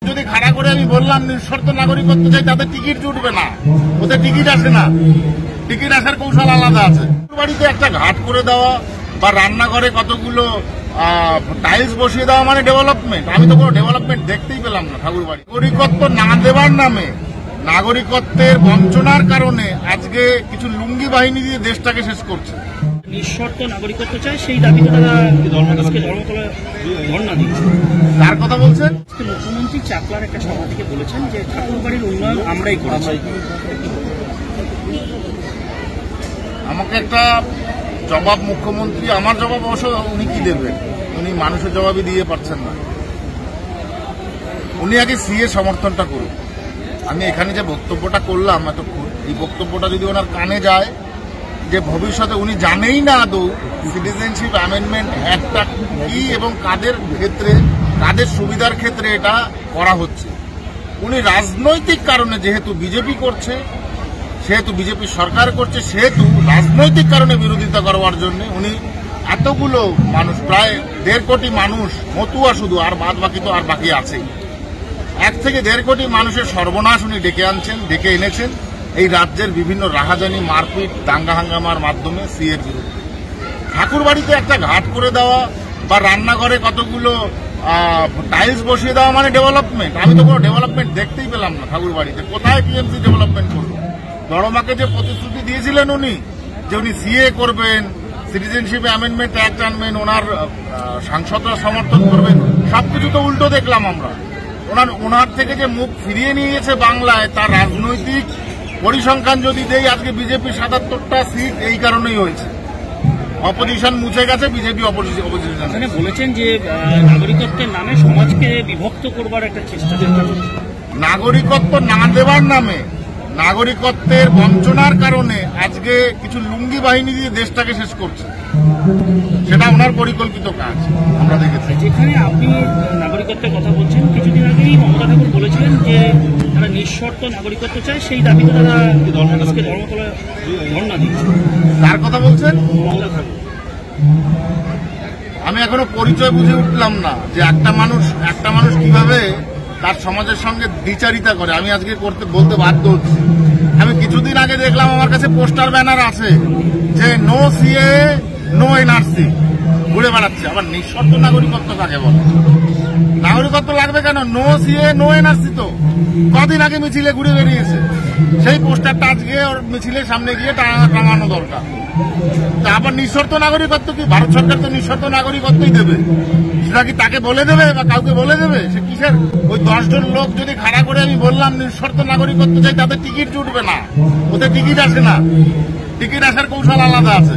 যদি খাড়া করে আমি বললাম নিঃশর্ত নাগরিকত্ব চাই, তাদের টিকিট জুটবে না, ওদের টিকিট আসে না। টিকিট আসার কৌশল আলাদা আছে। বাড়িতে একটা ঘাট করে দেওয়া বা রান্নাঘরে কতগুলো টাইলস বসিয়ে দেওয়া মানে ডেভেলপমেন্ট? আমি তো কোনো ডেভেলপমেন্ট দেখতেই পেলাম না ঠাকুরবাড়ি। নাগরিকত্ব না দেওয়ার নামে, নাগরিকত্বের বঞ্চনার কারণে আজকে কিছু লুঙ্গি বাহিনী দিয়ে দেশটাকে শেষ করছে। নিঃশর্ত নাগরিকত্ব চায়, সেই দাবিতে তারা ধর্মতলা ধর্ণা দিচ্ছে। কার কথা বলছেন? মুখ্যমন্ত্রী চাকলার একটা সভা থেকে বলেছেন যে ঠাকুরবাড়ির উন্নয়ন আমরাই করেছি। আমাকে একটা জবাব মুখ্যমন্ত্রী, আমার জবাব অবশ্য উনি কি দেবেন, উনি মানুষের জবাবই দিয়ে পারছেন না। উনি আগে সিএ সমর্থনটা করুন। আমি এখানে যে বক্তব্যটা করলাম এতক্ষণ, এই বক্তব্যটা যদি ওনার কানে যায়, যে ভবিষ্যতে উনি জানেই না আদৌ সিটিজেনশিপ অ্যামেন্ডমেন্ট অ্যাক্টটা কি এবং কাদের ক্ষেত্রে, কাদের সুবিধার ক্ষেত্রে এটা করা হচ্ছে। উনি রাজনৈতিক কারণে, যেহেতু বিজেপি করছে, সেহেতু বিজেপি সরকার করছে, সেহেতু রাজনৈতিক কারণে বিরোধিতা করবার জন্য উনি এতগুলো মানুষ, প্রায় 1.5 কোটি মানুষ, মতুয়া শুধু, আর বাদ বাকি তো আর বাকি আছেই, 1 থেকে 1.5 কোটি মানুষের সর্বনাশ উনি ডেকে আনছেন, ডেকে এনেছেন এই রাজ্যের বিভিন্ন রাহাজানি, মারপিট, দাঙ্গা হাঙ্গামার মাধ্যমে সিএর বিরুদ্ধে। ঠাকুরবাড়িতে একটা ঘাট করে দেওয়া বা রান্নাঘরে কতগুলো টাইলস বসিয়ে দেওয়া মানে ডেভেলপমেন্ট? আমি তো কোনো ডেভেলপমেন্ট দেখতেই পেলাম না ঠাকুরবাড়িতে। কোথায় টিএমসি ডেভেলপমেন্ট করলো? ধর্মাকে যে প্রতিশ্রুতি দিয়েছিলেন উনি, যে উনি সিএ করবেন, সিটিজেনশিপ অ্যামেন্ডমেন্ট অ্যাক্ট আনবেন, ওনার সাংসদরা সমর্থন করবেন, সবকিছু তো উল্টো দেখলাম আমরা। ওনার থেকে যে মুখ ফিরিয়ে নিয়ে গেছে বাংলায়, তার রাজনৈতিক পরিসংখ্যান যদি দেই, আজকে বিজেপি 77টা সিট এই কারণেই হয়েছে। অপোজিশন মুছে গেছে, বিজেপি অপোজিশন বলেছেন যে নাগরিকত্বের নামে সমাজকে বিভক্ত করবার একটা চেষ্টা করছে। নাগরিকত্ব না দেওয়ার নামে, নাগরিকত্বের বঞ্চনার কারণে আজকে কিছু লুঙ্গি বাহিনী দিয়ে দেশটাকে শেষ করছে। সেটা ওনার পরিকল্পিত কাজ আমরা দেখেছি। যেখানে আপনি নাগরিকত্বের কথা বলছেন, কিছুদিন আগেই মমতা ঠাকুর বলেছিলেন যে তারা নিঃশর্ত নাগরিকত্ব চায়, সেই দাবিতে তারা ধর্মতলা ধর্ণা দিচ্ছে। কার কথা বলছেন? মমতা ঠাকুর। আমি এখনো পরিচয় বুঝে উঠলাম না যে একটা মানুষ কিভাবে তার সমাজের সঙ্গে দ্বিচারিতা করে। আমি আজকে বলতে বাধ্য হচ্ছি। আমি কিছুদিন আগে দেখলাম আমার কাছে পোস্টার ব্যানার আছে যে নো সিএ নো এনআরসি, ঘুরে বেড়াচ্ছে। আবার নিঃশর্ত নাগরিকত্ব কাকে বলে? নাগরিকত্ব লাগবে কেন? নো সিএ নো এনআরসি তো কদিন আগে মিছিলে ঘুরে বেরিয়েছে। সেই পোস্টারটা আজকে ওর মিছিলের সামনে গিয়ে টাঙানো দরকার। তা আবার নিঃশর্ত নাগরিকত্ব কি? ভারত সরকার তো নিঃশর্ত নাগরিকত্বই দেবে। সেটা কি তাকে বলে দেবে বা কাউকে বলে দেবে? সে কিসের? ওই 10 জন লোক যদি খাড়া করে আমি বললাম নিঃশর্ত নাগরিকত্ব চাই, তাদের টিকিট জুটবে না, ওদের টিকিট আসে না। টিকিট আসার কৌশল আলাদা আছে।